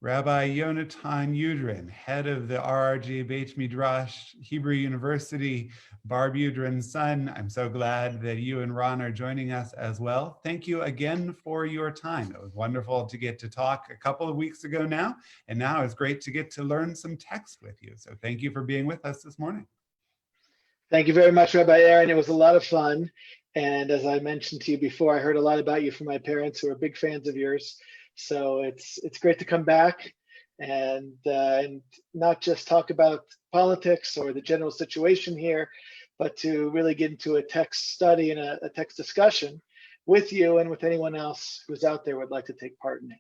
Rabbi Yonatan Udren, head of the RRG Beit Midrash, Hebrew University, Barb Udren's son. I'm so glad that you and Ron are joining us as well. Thank you again for your time. It was wonderful to get to talk a couple of weeks ago now, and now it's great to get to learn some text with you. So thank you for being with us this morning. Thank you very much, Rabbi Aaron. It was a lot of fun. And as I mentioned to you before, I heard a lot about you from my parents who are big fans of yours. So it's great to come back and not just talk about politics or the general situation here, but to really get into a text study and a text discussion with you and with anyone else who's out there would like to take part in it.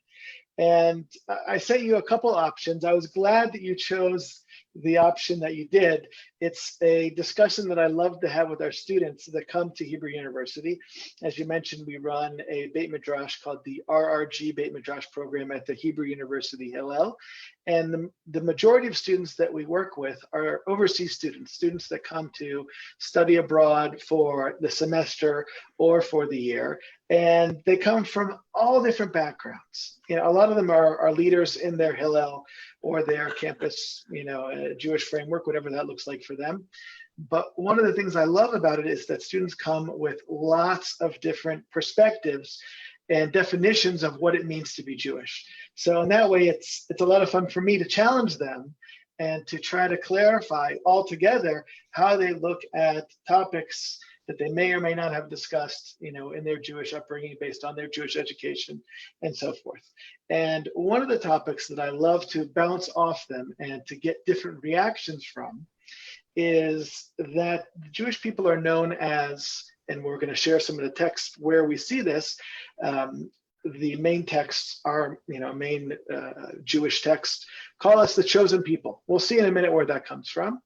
And I sent you a couple options. I was glad that you chose the option that you did. It's a discussion that I love to have with our students that come to Hebrew University. As you mentioned, we run a Beit Midrash called the RRG Beit Midrash program at the Hebrew University Hillel. And the majority of students that we work with are overseas students, students that come to study abroad for the semester or for the year. And they come from all different backgrounds. You know, a lot of them are leaders in their Hillel or their campus, you know, Jewish framework, whatever that looks like for them. But one of the things I love about it is that students come with lots of different perspectives and definitions of what it means to be Jewish. So in that way, it's a lot of fun for me to challenge them and to try to clarify altogether how they look at topics that they may or may not have discussed, you know, in their Jewish upbringing based on their Jewish education and so forth. And one of the topics that I love to bounce off them and to get different reactions from is that the Jewish people are known as, and we're going to share some of the texts where we see this. The main texts are, you know, main Jewish texts call us the chosen people. We'll see in a minute where that comes from.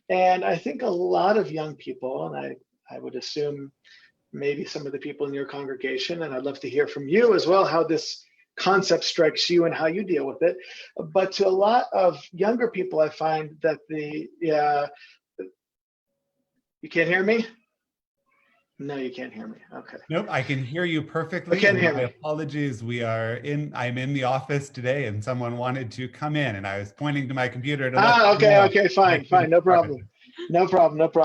And I think a lot of young people, and I would assume maybe some of the people in your congregation, and I'd love to hear from you as well, how this concept strikes you and how you deal with it. But to a lot of younger people, I find that you can't hear me? No, you can't hear me. Okay. Nope, I can hear you perfectly. I can't hear me. Apologies. I'm in the office today and someone wanted to come in and I was pointing to my computer to okay, fine, no problem. No problem. The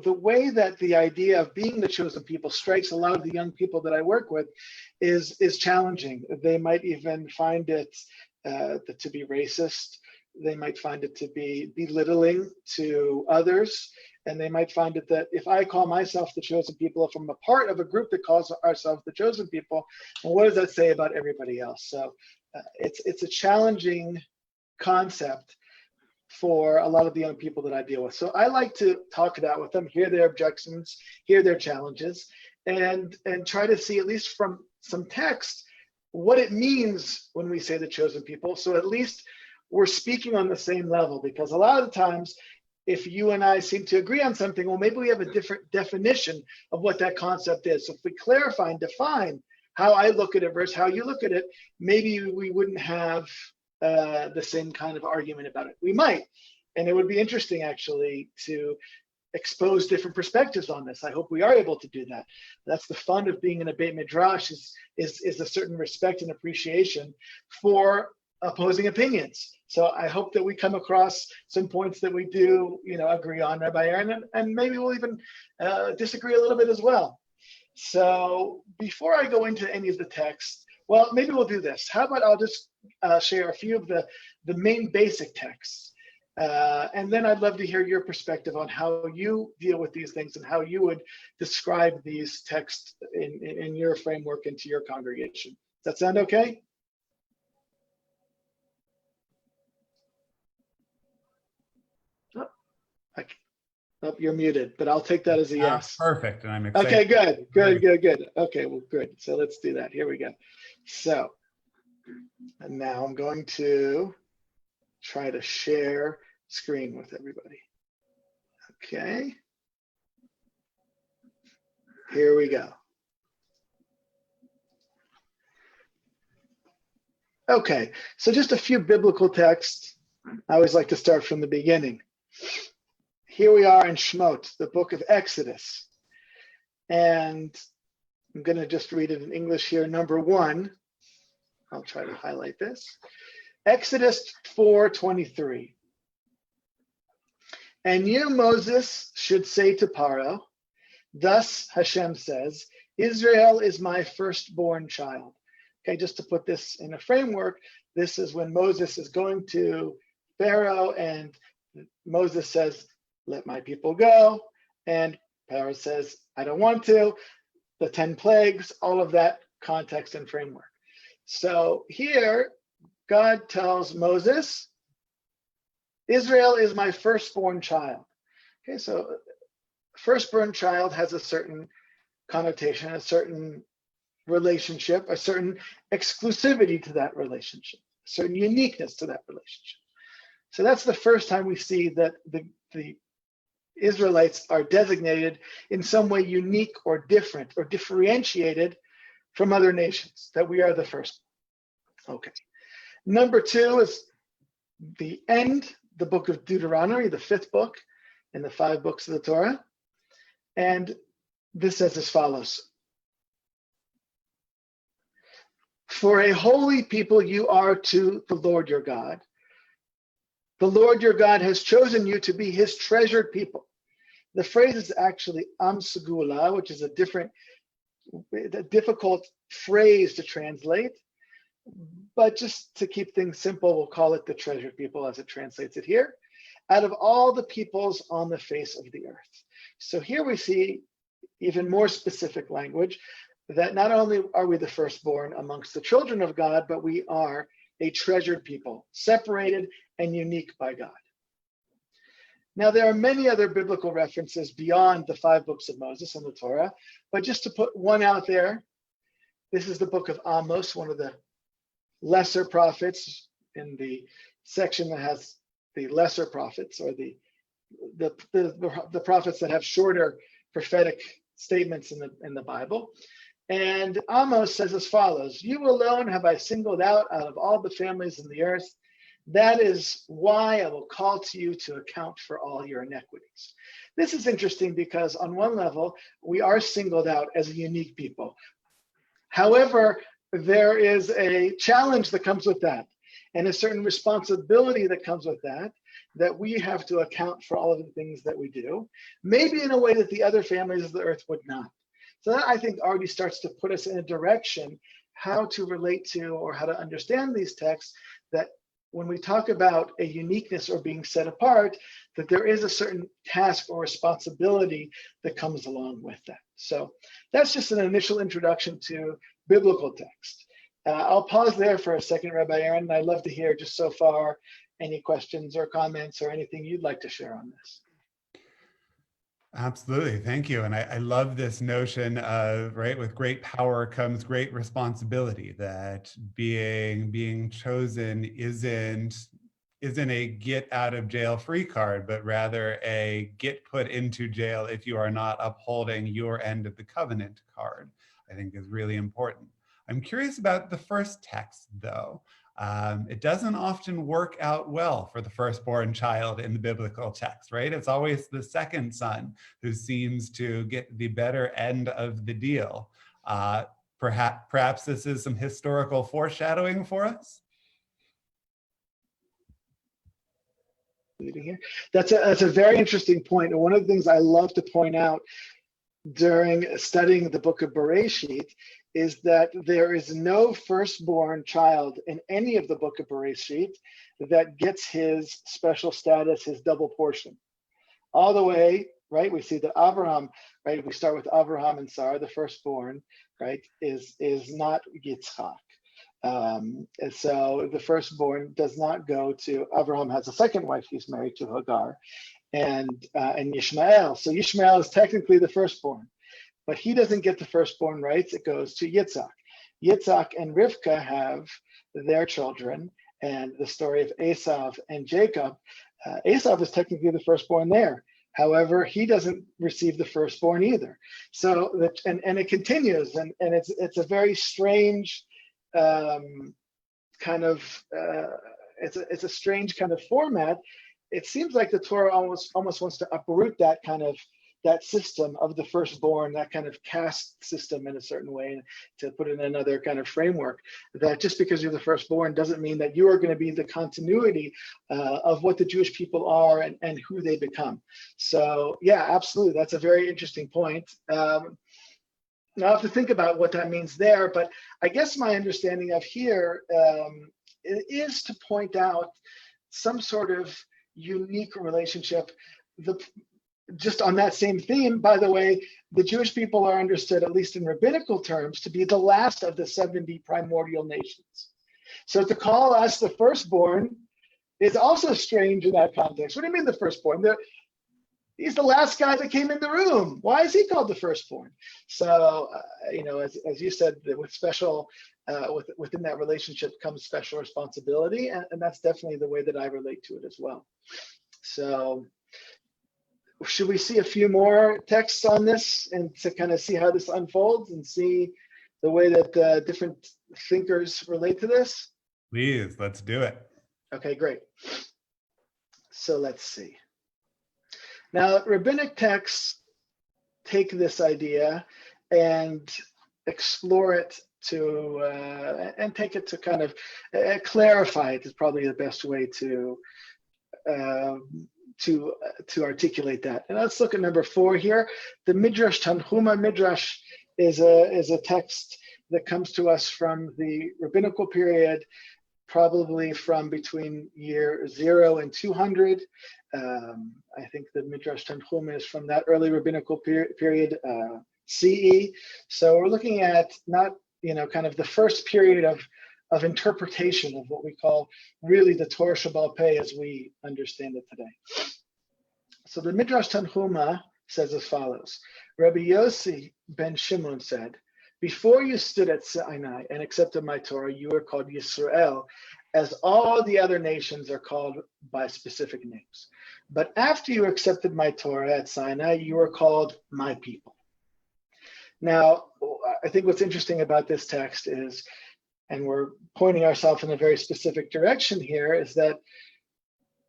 way that the idea of being the chosen people strikes a lot of the young people that I work with is challenging. They might even find it to be racist. They might find it to be belittling to others. And they might find it that if I call myself the chosen people, if I'm a part of a group that calls ourselves the chosen people, well, what does that say about everybody else? So it's a challenging concept for a lot of the young people that I deal with. So I like to talk it out with them, hear their objections, hear their challenges, and try to see, at least from some text, what it means when we say the chosen people. So at least we're speaking on the same level, because a lot of the times, if you and I seem to agree on something, well, maybe we have a different definition of what that concept is. So if we clarify and define how I look at it versus how you look at it, maybe we wouldn't have the same kind of argument about it. We might, and it would be interesting actually to expose different perspectives on this. I hope we are able to do that. That's the fun of being in a Beit Midrash is a certain respect and appreciation for opposing opinions. So I hope that we come across some points that we do, you know, agree on, Rabbi Aaron, and maybe we'll even disagree a little bit as well. So before I go into any of the text, well, maybe we'll do this. How about I'll just share a few of the main basic texts. And then I'd love to hear your perspective on how you deal with these things and how you would describe these texts in your framework and to your congregation. Does that sound okay? Oh, you're muted, but I'll take that as a yes. Perfect, and I'm excited. Okay, good. Okay, well, good. So let's do that. Here we go. So, and now I'm going to try to share screen with everybody. Okay. Here we go. Okay, so just a few biblical texts. I always like to start from the beginning. Here we are in Shemot, the book of Exodus. And I'm going to just read it in English here. Number 1, I'll try to highlight this. Exodus 4:23. And you, Moses, should say to Paro, thus Hashem says, Israel is my firstborn child. Okay, just to put this in a framework, this is when Moses is going to Pharaoh and Moses says, let my people go. And Pharaoh says, I don't want to. The 10 plagues, all of that context and framework. So here, God tells Moses, Israel is my firstborn child. Okay, so firstborn child has a certain connotation, a certain relationship, a certain exclusivity to that relationship, a certain uniqueness to that relationship. So that's the first time we see that the Israelites are designated in some way unique or different or differentiated from other nations, that we are the first. Okay. Number 2 is the end, the book of Deuteronomy, the 5th book in the 5 books of the Torah. And this says as follows. For a holy people you are to the Lord your God. The Lord your God has chosen you to be his treasured people. The phrase is actually Am Segula, which is a difficult phrase to translate. But just to keep things simple, we'll call it the treasured people as it translates it here. Out of all the peoples on the face of the earth. So here we see even more specific language that not only are we the firstborn amongst the children of God, but we are a treasured people, separated and unique by God. Now, there are many other biblical references beyond the 5 books of Moses and the Torah, but just to put one out there, this is the book of Amos, one of the lesser prophets in the section that has the lesser prophets, or the prophets that have shorter prophetic statements in the Bible. And Amos says as follows, you alone have I singled out of all the families in the earth. That is why I will call to you to account for all your iniquities. This is interesting because on one level, we are singled out as a unique people. However, there is a challenge that comes with that and a certain responsibility that comes with that we have to account for all of the things that we do, maybe in a way that the other families of the earth would not. So that I think already starts to put us in a direction how to relate to or how to understand these texts, that when we talk about a uniqueness or being set apart, that there is a certain task or responsibility that comes along with that. So that's just an initial introduction to biblical text. I'll pause there for a second, Rabbi Aaron, and I'd love to hear just so far any questions or comments or anything you'd like to share on this. Absolutely. Thank you. And I love this notion of, right, with great power comes great responsibility, that being chosen isn't a get out of jail free card, but rather a get put into jail if you are not upholding your end of the covenant card, I think is really important. I'm curious about the first text, though. It doesn't often work out well for the firstborn child in the biblical text, right? It's always the second son who seems to get the better end of the deal. Perhaps this is some historical foreshadowing for us. That's a very interesting point. And one of the things I love to point out during studying the book of Bereshit is that there is no firstborn child in any of the book of Bereshit that gets his special status, his double portion. All the way, right? We see that Abraham, right? We start with Abraham and Sarah, the firstborn, right? Is not Yitzchak. And so the firstborn does not go to, Abraham has a second wife, he's married to Hagar, and Yishmael. So Yishmael is technically the firstborn, but he doesn't get the firstborn rights. It goes to Yitzhak. Yitzhak and Rivka have their children, and the story of Esav and Jacob. Esav is technically the firstborn there. However, he doesn't receive the firstborn either. So and it continues, and it's a very strange kind of it's a strange kind of format. It seems like the Torah almost wants to uproot that kind of that system of the firstborn, that kind of caste system in a certain way, and to put it in another kind of framework, that just because you're the firstborn doesn't mean that you are going to be the continuity of what the Jewish people are and who they become. So yeah, absolutely. That's a very interesting point. I'll have to think about what that means there, but I guess my understanding of here is to point out some sort of unique relationship. Just on that same theme, by the way, the Jewish people are understood, at least in rabbinical terms, to be the last of the 70 primordial nations. So to call us the firstborn is also strange in that context. What do you mean the firstborn? He's the last guy that came in the room. Why is he called the firstborn? So, as you said, with special, within that relationship comes special responsibility, and that's definitely the way that I relate to it as well. So, should we see a few more texts on this and to kind of see how this unfolds and see the way that different thinkers relate to this? Please, let's do it. Okay, great. So let's see. Now, rabbinic texts take this idea and explore it and take it to kind of clarify it is probably the best way to articulate that. And let's look at number 4 here. The Midrash Tanhuma. Midrash is a text that comes to us from the rabbinical period, probably from between year 0 and 200. I think the Midrash Tanhuma is from that early rabbinical period, CE. So we're looking at not, kind of the first period of interpretation of what we call really the Torah Shabbal Peh as we understand it today. So the Midrash Tanhuma says as follows: Rabbi Yossi ben Shimon said, "Before you stood at Sinai and accepted my Torah, you were called Yisrael, as all the other nations are called by specific names. But after you accepted my Torah at Sinai, you were called my people." Now, I think what's interesting about this text is, and we're pointing ourselves in a very specific direction here, is that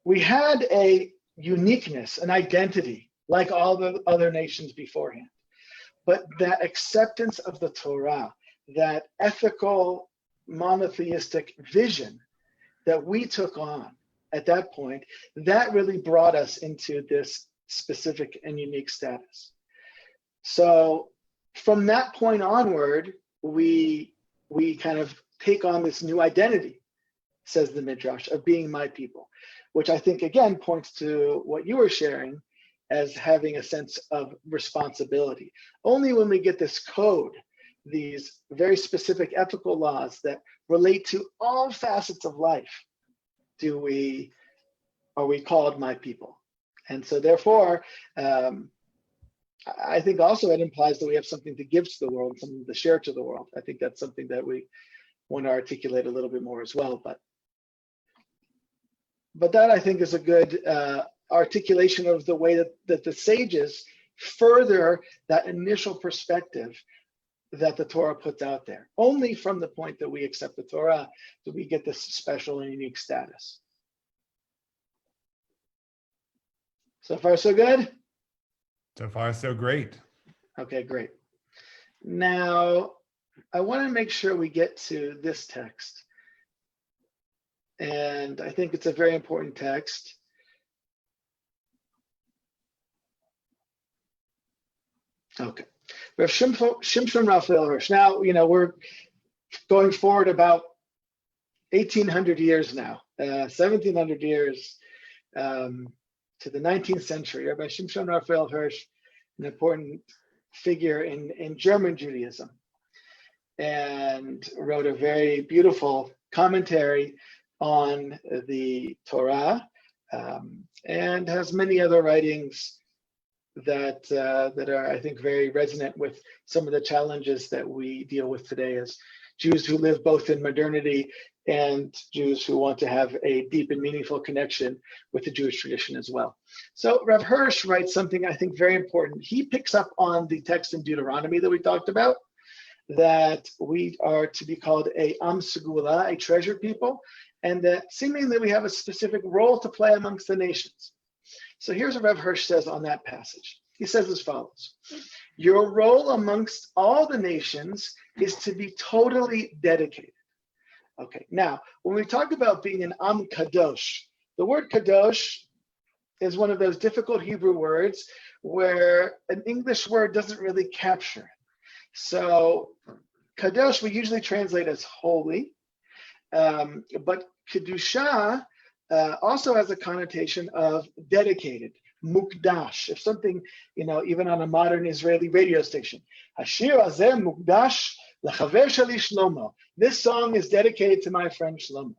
we had a uniqueness, an identity, like all the other nations beforehand. But that acceptance of the Torah, that ethical monotheistic vision that we took on at that point, that really brought us into this specific and unique status. So from that point onward, we kind of take on this new identity, says the Midrash, of being my people, which I think again points to what you were sharing as having a sense of responsibility. Only when we get this code, these very specific ethical laws that relate to all facets of life, are we called my people. And so therefore, I think also it implies that we have something to give to the world, something to share to the world. I think that's something that we want to articulate a little bit more as well. But that I think is a good articulation of the way that the sages further that initial perspective that the Torah puts out there. Only from the point that we accept the Torah do we get this special and unique status. So far, so good? So far, so great. Okay, great. Now, I want to make sure we get to this text. And I think it's a very important text. Okay. We have Shimshon Raphael Hirsch. Now, we're going forward about 1,800 years now, 1,700 years to the 19th century. Rabbi Shimshon Raphael Hirsch, an important figure in German Judaism, and wrote a very beautiful commentary on the Torah, and has many other writings that are, I think, very resonant with some of the challenges that we deal with today as Jews who live both in modernity and Jews who want to have a deep and meaningful connection with the Jewish tradition as well. So Rav Hirsch writes something I think very important. He picks up on the text in Deuteronomy that we talked about, that we are to be called a Am Segula, a treasured people, and that seemingly we have a specific role to play amongst the nations. So here's what Rav Hirsch says on that passage. He says as follows: your role amongst all the nations is to be totally dedicated. Okay, now, when we talk about being an Am Kadosh, the word Kadosh is one of those difficult Hebrew words where an English word doesn't really capture it. So Kadosh we usually translate as holy, but Kedusha also has a connotation of dedicated, mukdash. If something, even on a modern Israeli radio station, Hashir azeh mukdash lechaver shali Shlomo. This song is dedicated to my friend Shlomo.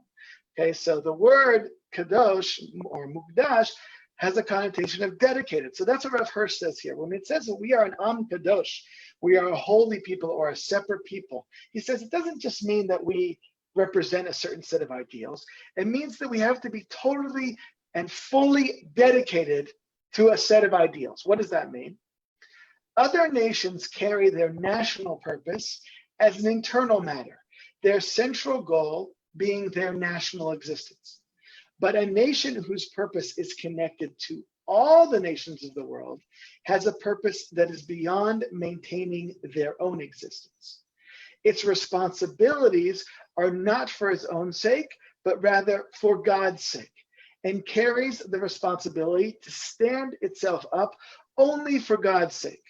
Okay, so the word kadosh or mukdash has a connotation of dedicated. So that's what Rav Hirsch says here. When it says that we are an Am Kadosh, we are a holy people or a separate people, he says it doesn't just mean that we represent a certain set of ideals. It means that we have to be totally and fully dedicated to a set of ideals. What does that mean? Other nations carry their national purpose as an internal matter, their central goal being their national existence. But a nation whose purpose is connected to all the nations of the world has a purpose that is beyond maintaining their own existence. Its responsibilities are not for its own sake, but rather for God's sake, and carries the responsibility to stand itself up only for God's sake.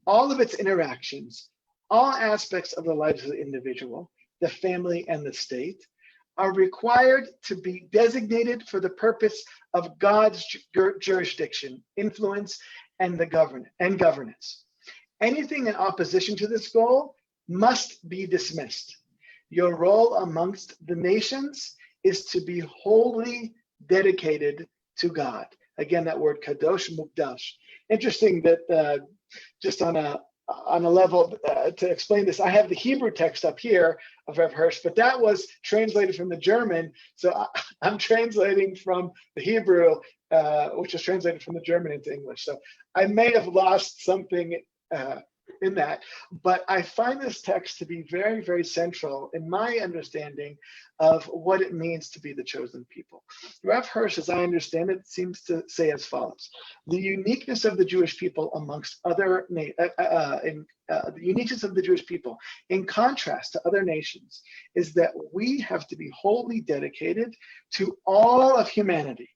All of its interactions, all aspects of the lives of the individual, the family, and the state are required to be designated for the purpose of God's jurisdiction, influence, and governance. Anything in opposition to this goal must be dismissed. Your role amongst the nations is to be wholly dedicated to God. Again, that word kadosh mukdash. Interesting that just on a level to explain this, I have the Hebrew text up here of Rav Hirsch, but that was translated from the German. So I'm translating from the Hebrew, which is translated from the German into English. So I may have lost something in that, but I find this text to be very, very central in my understanding of what it means to be the chosen people. Rav Hirsch, as I understand it, seems to say as follows: the uniqueness of the Jewish people amongst other the uniqueness of the Jewish people, in contrast to other nations, is that we have to be wholly dedicated to all of humanity.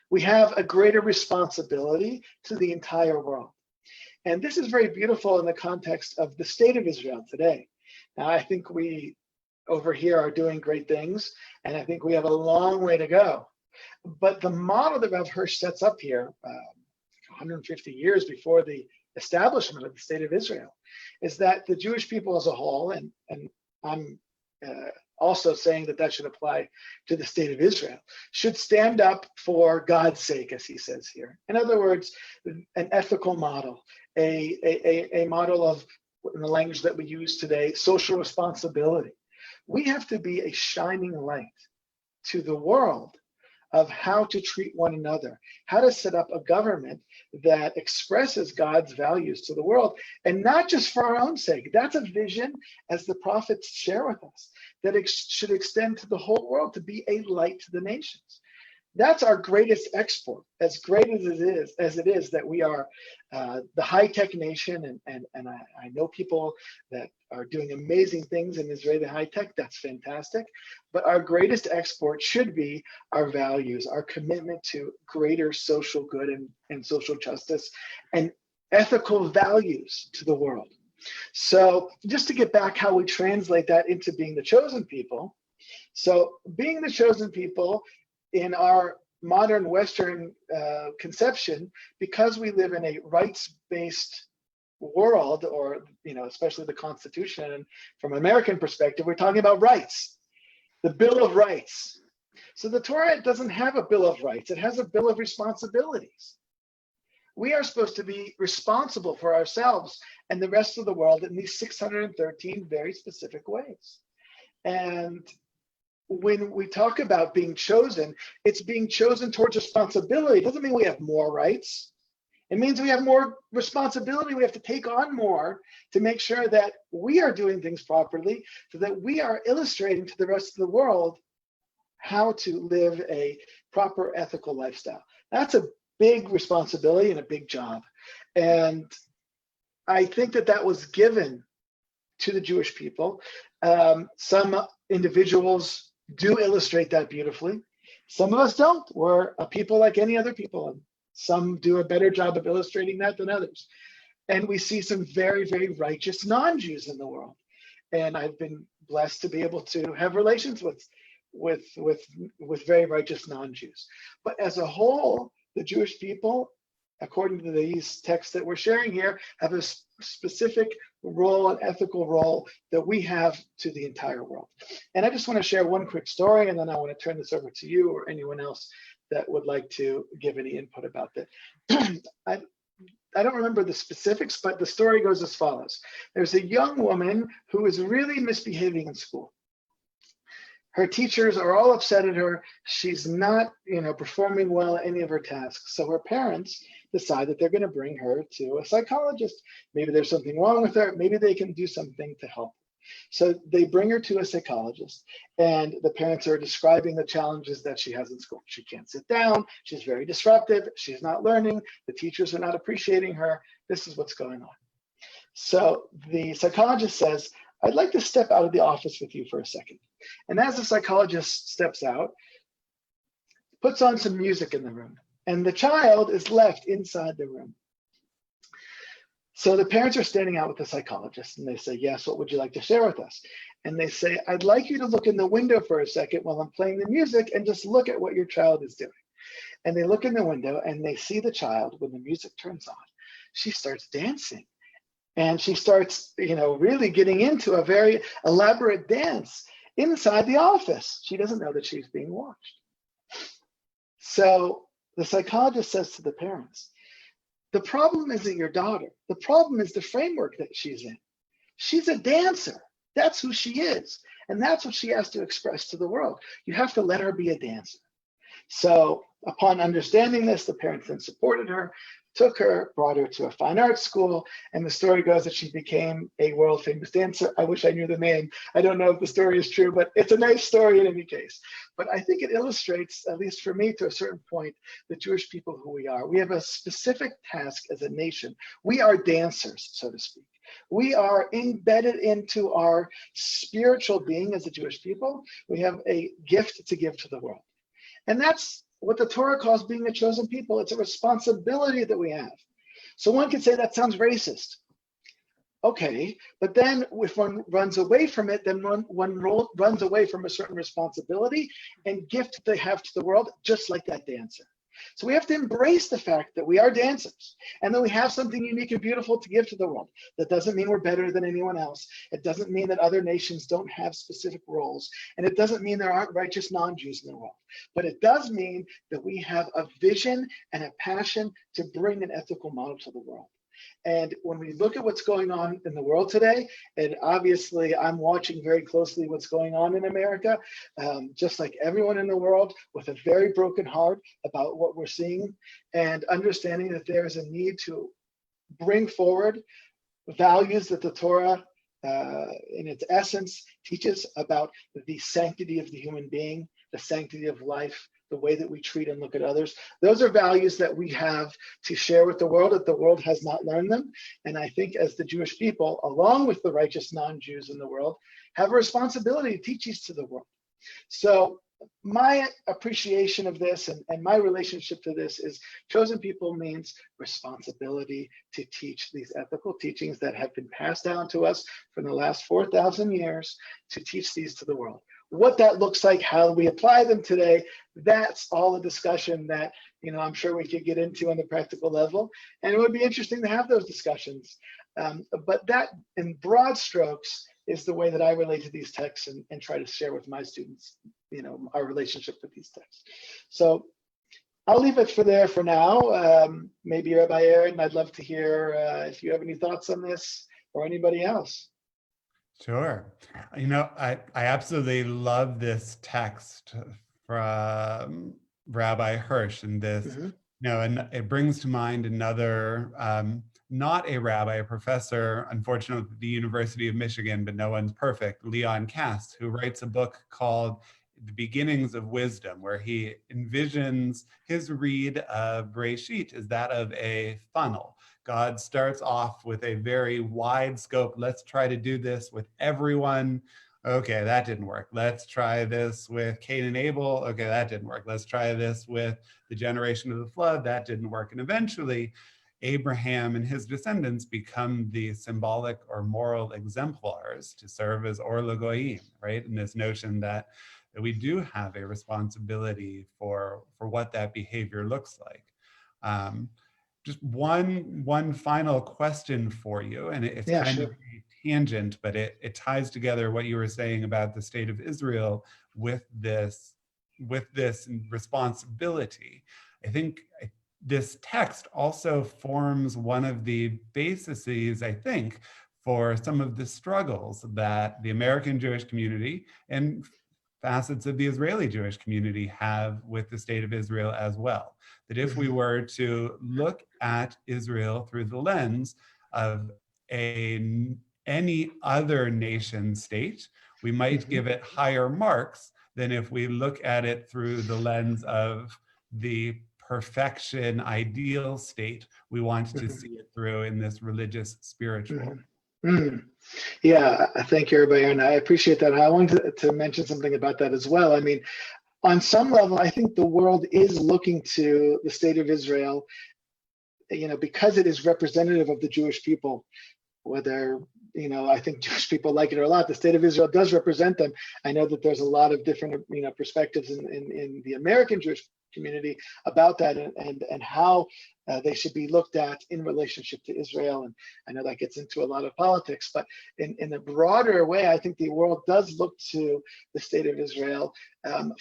We have a greater responsibility to the entire world. And this is very beautiful in the context of the state of Israel today. Now, I think we over here are doing great things, and I think we have a long way to go. But the model that Rav Hirsch sets up here, 150 years before the establishment of the state of Israel, is that the Jewish people as a whole, and I'm also saying that should apply to the state of Israel, should stand up for God's sake, as he says here. In other words, an ethical model, a model of, in the language that we use today, social responsibility. We have to be a shining light to the world of how to treat one another, how to set up a government that expresses God's values to the world, and not just for our own sake. That's a vision, as the prophets share with us, that it should extend to the whole world, to be a light to the nations. That's our greatest export, as great as it is that we are the high-tech nation, and I know people that are doing amazing things in Israeli high-tech. That's fantastic. But our greatest export should be our values, our commitment to greater social good and social justice and ethical values to the world. So just to get back how we translate that into being the chosen people. So being the chosen people in our modern Western conception, because we live in a rights-based world, or especially the Constitution, and from an American perspective, we're talking about rights, the Bill of Rights. So the Torah doesn't have a Bill of Rights; it has a Bill of Responsibilities. We are supposed to be responsible for ourselves and the rest of the world in these 613 very specific ways. And when we talk about being chosen, it's being chosen towards responsibility. It doesn't mean we have more rights. It means we have more responsibility. We have to take on more to make sure that we are doing things properly, so that we are illustrating to the rest of the world how to live a proper ethical lifestyle. That's a big responsibility and a big job. And I think that that was given to the Jewish people. Some individuals do illustrate that beautifully. Some of us don't. We're a people like any other people, and some do a better job of illustrating that than others. And we see some very, very righteous non-Jews in the world. And I've been blessed to be able to have relations with very righteous non-Jews. But as a whole, the Jewish people, according to these texts that we're sharing here, have a specific role, an ethical role that we have to the entire world. And I just want to share one quick story, and then I want to turn this over to you or anyone else that would like to give any input about that. I don't remember the specifics, but the story goes as follows. There's a young woman who is really misbehaving in school. Her teachers are all upset at her. She's not, performing well at any of her tasks. So her parents decide that they're going to bring her to a psychologist. Maybe there's something wrong with her. Maybe they can do something to help. So they bring her to a psychologist, and the parents are describing the challenges that she has in school. She can't sit down. She's very disruptive. She's not learning. The teachers are not appreciating her. This is what's going on. So the psychologist says, I'd like to step out of the office with you for a second. And as the psychologist steps out, puts on some music in the room, and the child is left inside the room. So the parents are standing out with the psychologist, and they say, yes, what would you like to share with us? And they say, I'd like you to look in the window for a second while I'm playing the music and just look at what your child is doing. And they look in the window and they see the child, when the music turns on, she starts dancing. And she starts, really getting into a very elaborate dance inside the office. She doesn't know that she's being watched. So the psychologist says to the parents, the problem isn't your daughter. The problem is the framework that she's in. She's a dancer. That's who she is. And that's what she has to express to the world. You have to let her be a dancer. So upon understanding this, the parents then supported her, took her, brought her to a fine arts school, and the story goes that she became a world famous dancer. I wish I knew the name. I don't know if the story is true, but it's a nice story in any case. But I think it illustrates, at least for me to a certain point, the Jewish people who we are. We have a specific task as a nation. We are dancers, so to speak. We are embedded into our spiritual being as a Jewish people. We have a gift to give to the world. And that's what the Torah calls being a chosen people. It's a responsibility that we have. So one could say that sounds racist. Okay, but then if one runs away from it, then one runs away from a certain responsibility and gift they have to the world, just like that dancer. So we have to embrace the fact that we are dancers and that we have something unique and beautiful to give to the world. That doesn't mean we're better than anyone else. It doesn't mean that other nations don't have specific roles. And it doesn't mean there aren't righteous non-Jews in the world. But it does mean that we have a vision and a passion to bring an ethical model to the world. And when we look at what's going on in the world today, and obviously I'm watching very closely what's going on in America, just like everyone in the world, with a very broken heart about what we're seeing, and understanding that there is a need to bring forward values that the Torah, in its essence, teaches about the sanctity of the human being, the sanctity of life, the way that we treat and look at others. Those are values that we have to share with the world, that the world has not learned them. And I think as the Jewish people, along with the righteous non-Jews in the world, have a responsibility to teach these to the world. So my appreciation of this and my relationship to this is chosen people means responsibility to teach these ethical teachings that have been passed down to us for the last 4,000 years, to teach these to the world. What that looks like, how we apply them today, that's all a discussion that, I'm sure we could get into on the practical level. And it would be interesting to have those discussions. But that, in broad strokes, is the way that I relate to these texts and try to share with my students, our relationship with these texts. So I'll leave it there for now. Maybe Rabbi Aaron, I'd love to hear if you have any thoughts on this or anybody else. Sure. I absolutely love this text from Rabbi Hirsch, and this, and it brings to mind another, not a rabbi, a professor, unfortunately, at the University of Michigan, but no one's perfect, Leon Kass, who writes a book called the beginnings of wisdom, where he envisions his read of Breshit is that of a funnel. God starts off with a very wide scope. Let's try to do this with everyone. Okay, that didn't work. Let's try this with Cain and Abel. Okay, that didn't work. Let's try this with the generation of the flood. That didn't work. And eventually, Abraham and his descendants become the symbolic or moral exemplars to serve as Or Lagoyim, right? And this notion that we do have a responsibility for what that behavior looks like. Just one final question for you, and it's Yeah, kind sure. of a tangent, but it ties together what you were saying about the state of Israel with this responsibility. I think this text also forms one of the bases, I think, for some of the struggles that the American Jewish community and facets of the Israeli Jewish community have with the state of Israel as well. That if we were to look at Israel through the lens of any other nation state, we might give it higher marks than if we look at it through the lens of the perfection ideal state we want to see it through in this religious spiritual. Yeah, thank you, Rabbi Yonatan. I appreciate that. I wanted to mention something about that as well. I mean, on some level, I think the world is looking to the state of Israel, because it is representative of the Jewish people. Whether, I think Jewish people like it or not, the state of Israel does represent them. I know that there's a lot of different, perspectives in the American Jewish community about that and how they should be looked at in relationship to Israel. And I know that gets into a lot of politics, but in a broader way, I think the world does look to the state of Israel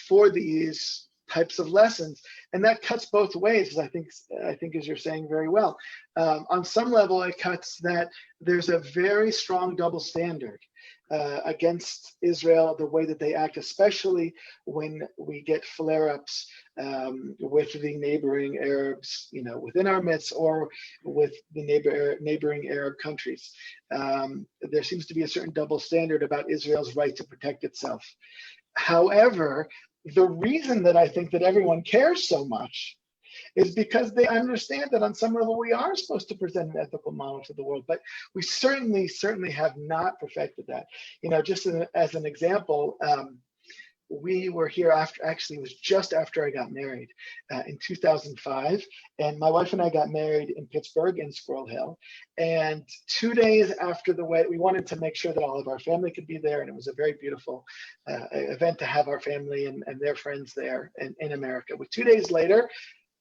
for these types of lessons, and that cuts both ways. I think as you're saying very well, on some level it cuts that there's a very strong double standard against Israel, the way that they act, especially when we get flare-ups with the neighboring Arabs, within our midst or with the neighboring Arab countries. There seems to be a certain double standard about Israel's right to protect itself. However, the reason that I think that everyone cares so much is because they understand that on some level we are supposed to present an ethical model to the world, but we certainly have not perfected that. Just as an example, we were here it was just after I got married in 2005, and my wife and I got married in Pittsburgh in Squirrel Hill. And 2 days after the wedding, we wanted to make sure that all of our family could be there, and it was a very beautiful event to have our family and their friends there in America. But 2 days later,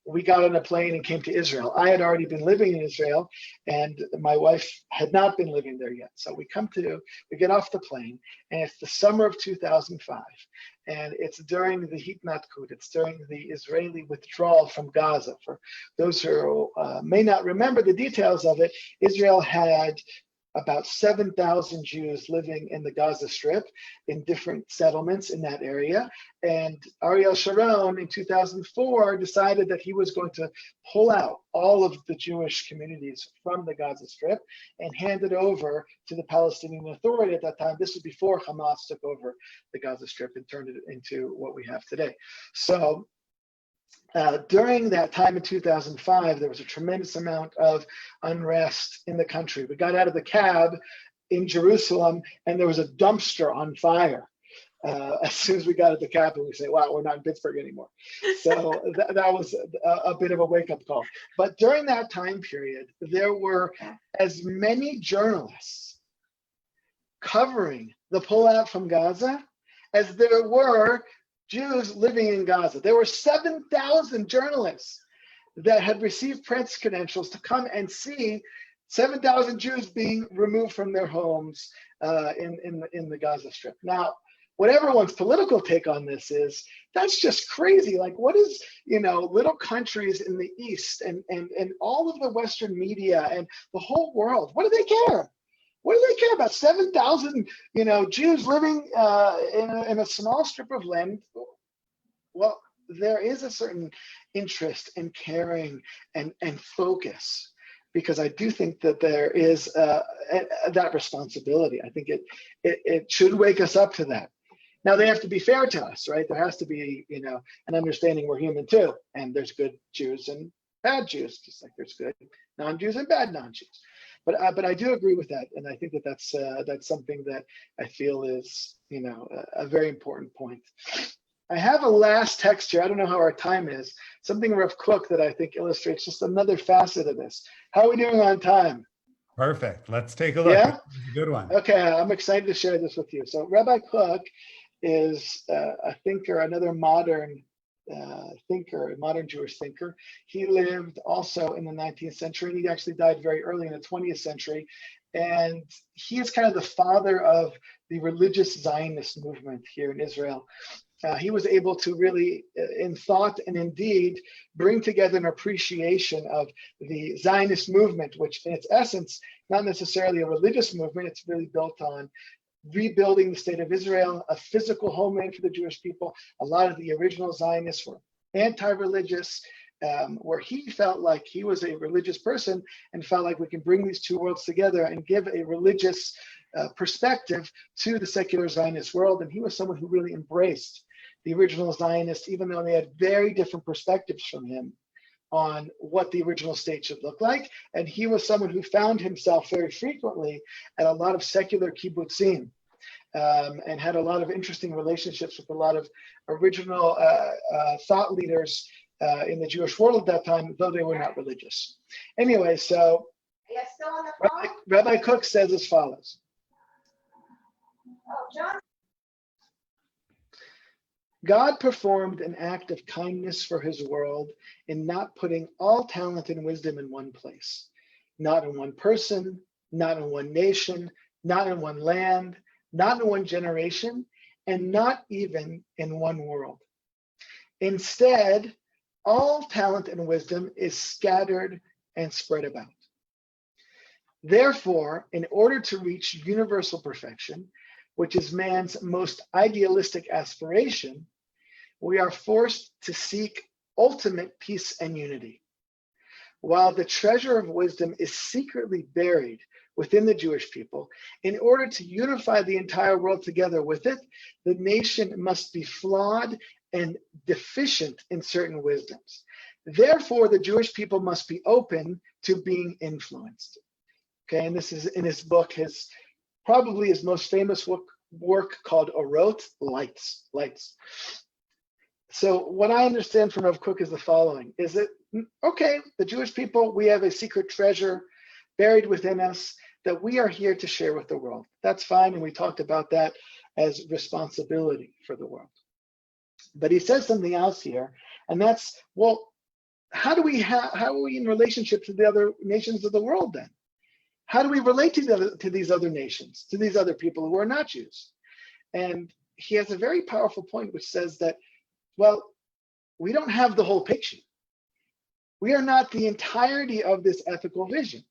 we got on a plane and came to Israel. I had already been living in Israel, and my wife had not been living there yet. So we get off the plane, and it's the summer of 2005, and it's during the Hitnatkut. It's during the Israeli withdrawal from Gaza. For those who may not remember the details of it, Israel had about 7,000 Jews living in the Gaza Strip in different settlements in that area. And Ariel Sharon in 2004 decided that he was going to pull out all of the Jewish communities from the Gaza Strip and hand it over to the Palestinian Authority at that time. This was before Hamas took over the Gaza Strip and turned it into what we have today. So during that time in 2005, there was a tremendous amount of unrest in the country. We got out of the cab in Jerusalem, and there was a dumpster on fire. As soon as we got at the cab, and we say, wow, we're not in Pittsburgh anymore. So that was a bit of a wake-up call. But during that time period, there were as many journalists covering the pullout from Gaza as there were Jews living in Gaza. There were 7,000 journalists that had received press credentials to come and see 7,000 Jews being removed from their homes in the Gaza Strip. Now, whatever one's political take on this is, that's just crazy. Like, what is, little countries in the East and all of the Western media and the whole world, what do they care? What do they care about 7,000, Jews living in a small strip of land? Well, there is a certain interest and caring and focus, because I do think that there is that responsibility. I think it should wake us up to that. Now they have to be fair to us, right? There has to be, an understanding we're human too, and there's good Jews and bad Jews, just like there's good non-Jews and bad non-Jews. But I do agree with that, and I think that that's something that I feel is a very important point. I have a last text here. I don't know how our time is. Something Rav Kook that I think illustrates just another facet of this. How are we doing on time? Perfect. Let's take a look. Yeah? It's a good one. Okay, I'm excited to share this with you. So Rabbi Kook is a thinker, another modern thinker, a modern Jewish thinker. He lived also in the 19th century, and he actually died very early in the 20th century. And he is kind of the father of the religious Zionist movement here in Israel. He was able to really, in thought and in deed, bring together an appreciation of the Zionist movement, which in its essence, not necessarily a religious movement, it's really built on rebuilding the state of Israel, a physical homeland for the Jewish people. A lot of the original Zionists were anti-religious, where he felt like he was a religious person and felt like we can bring these two worlds together and give a religious perspective to the secular Zionist world. And he was someone who really embraced the original Zionists, even though they had very different perspectives from him on what the original state should look like. And he was someone who found himself very frequently at a lot of secular kibbutzim, and had a lot of interesting relationships with a lot of original thought leaders in the Jewish world at that time, though they were not religious. Anyway, so Rabbi Kook says as follows. God performed an act of kindness for his world in not putting all talent and wisdom in one place, not in one person, not in one nation, not in one land, not in one generation, and not even in one world. Instead, all talent and wisdom is scattered and spread about. Therefore, in order to reach universal perfection, which is man's most idealistic aspiration, we are forced to seek ultimate peace and unity. While the treasure of wisdom is secretly buried within the Jewish people, in order to unify the entire world together with it, the nation must be flawed and deficient in certain wisdoms. Therefore, the Jewish people must be open to being influenced. Okay, and this is in his book, probably his most famous work called Orot, Lights. So what I understand from Rav Kook is the following, is that, okay, the Jewish people, we have a secret treasure buried within us that we are here to share with the world. That's fine, and we talked about that as responsibility for the world. But he says something else here, and that's, well, how are we in relationship to the other nations of the world then? How do we relate to these other nations, to these other people who are not Jews? And he has a very powerful point which says that, well, we don't have the whole picture. We are not the entirety of this ethical vision.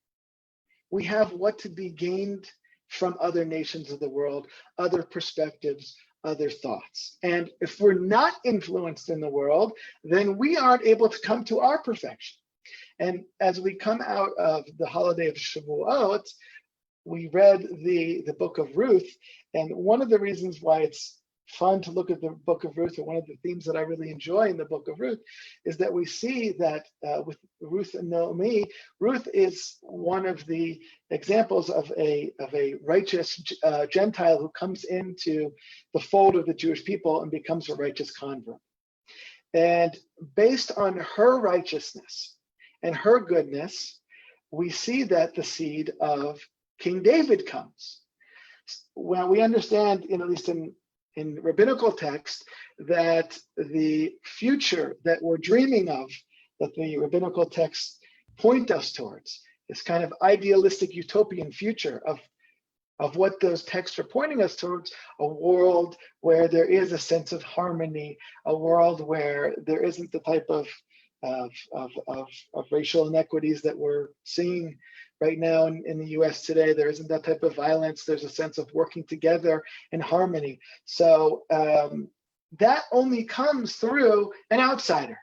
We have what to be gained from other nations of the world, other perspectives, other thoughts. And if we're not influenced in the world, then we aren't able to come to our perfection. And as we come out of the holiday of Shavuot, we read the book of Ruth. And one of the reasons why it's fun to look at the book of Ruth, or one of the themes that I really enjoy in the book of Ruth, is that we see that with Ruth and Naomi, Ruth is one of the examples of a righteous Gentile who comes into the fold of the Jewish people and becomes a righteous convert. And based on her righteousness and her goodness, we see that the seed of King David comes. Well, we understand, at least in rabbinical text, that the future that we're dreaming of, that the rabbinical texts point us towards, this kind of idealistic utopian future of what those texts are pointing us towards, a world where there is a sense of harmony, a world where there isn't the type of racial inequities that we're seeing right now in the US today. There isn't that type of violence. There's a sense of working together in harmony. So that only comes through an outsider.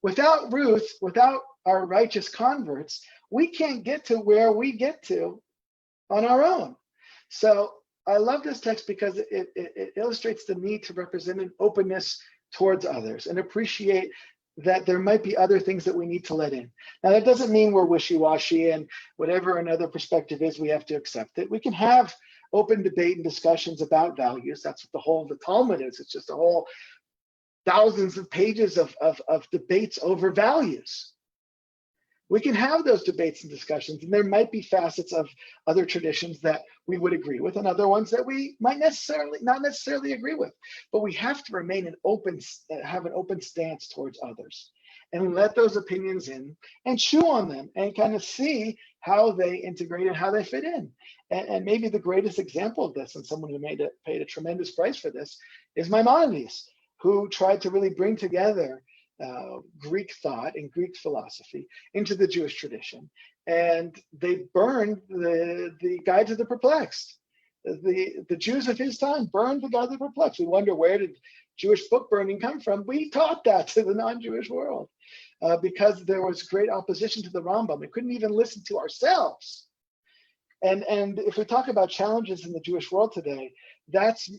Without Ruth, without our righteous converts, we can't get to where we get to on our own. So I love this text because it illustrates the need to represent an openness towards others and appreciate that there might be other things that we need to let in. Now, that doesn't mean we're wishy-washy and whatever another perspective is, we have to accept it. We can have open debate and discussions about values. That's what the Talmud is. It's just a whole thousands of pages of debates over values. We can have those debates and discussions, and there might be facets of other traditions that we would agree with and other ones that we might not necessarily agree with. But we have to remain have an open stance towards others and let those opinions in and chew on them and kind of see how they integrate and how they fit in. And maybe the greatest example of this, and someone who paid a tremendous price for this, is Maimonides, who tried to really bring together Greek thought and Greek philosophy into the Jewish tradition. And they burned the Guide to the Perplexed. The Jews of his time burned the Guide to the Perplexed. We wonder, where did Jewish book burning come from? We taught that to the non-Jewish world because there was great opposition to the Rambam. We couldn't even listen to ourselves. And if we talk about challenges in the Jewish world today, that's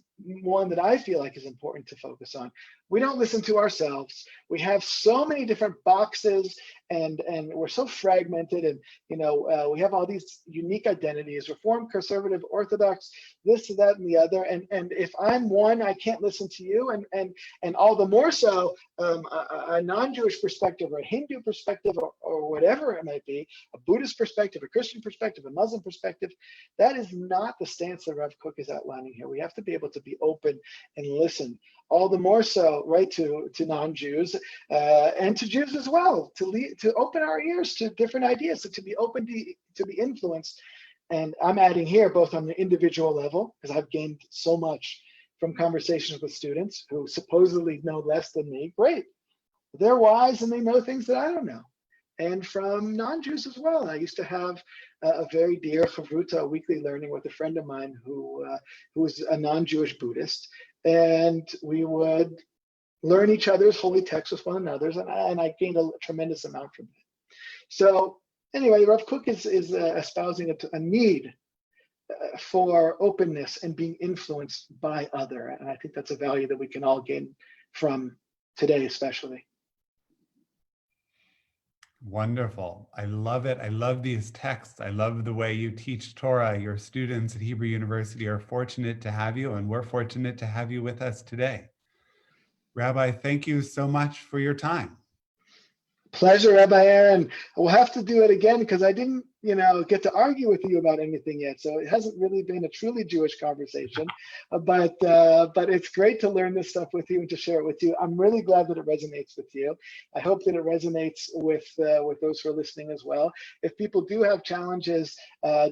one that I feel like is important to focus on. We don't listen to ourselves. We have so many different boxes, and we're so fragmented, and we have all these unique identities: Reform, Conservative, Orthodox, this, that, and the other. And if I'm one, I can't listen to you, and all the more so a non-Jewish perspective, or a Hindu perspective, or whatever it might be, a Buddhist perspective, a Christian perspective, a Muslim perspective. That is not the stance that Rav Kook is outlining here. We have to be able to be open and listen. All the more so, right, to non-Jews and to Jews as well, to open our ears to different ideas, to be open to be influenced. And I'm adding here both on the individual level, because I've gained so much from conversations with students who supposedly know less than me. Great, they're wise and they know things that I don't know. And from non-Jews as well. I used to have a very dear chavruta, a weekly learning with a friend of mine who was a non-Jewish Buddhist, and we would learn each other's holy texts with one another, and I gained a tremendous amount from it. So anyway, Rav Kook is espousing a need for openness and being influenced by other, and I think that's a value that we can all gain from today, especially. Wonderful. I love it. I love these texts. I love the way you teach Torah. Your students at Hebrew University are fortunate to have you, and we're fortunate to have you with us today. Rabbi, thank you so much for your time. Pleasure, Rabbi Aaron. We'll have to do it again because I didn't, get to argue with you about anything yet. So it hasn't really been a truly Jewish conversation, but it's great to learn this stuff with you and to share it with you. I'm really glad that it resonates with you. I hope that it resonates with those who are listening as well. If people do have challenges,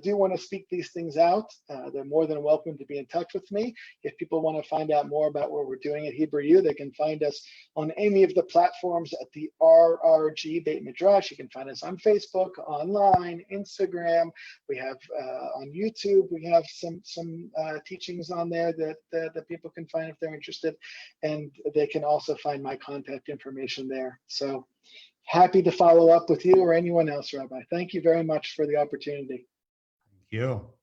do want to speak these things out, they're more than welcome to be in touch with me. If people want to find out more about what we're doing at Hebrew U, they can find us on any of the platforms at the RRG Beit Midrash. You can find us on Facebook, online, Instagram. We have on YouTube. We have some teachings on there that people can find if they're interested, and they can also find my contact information there. So happy to follow up with you or anyone else, Rabbi. Thank you very much for the opportunity. Thank you.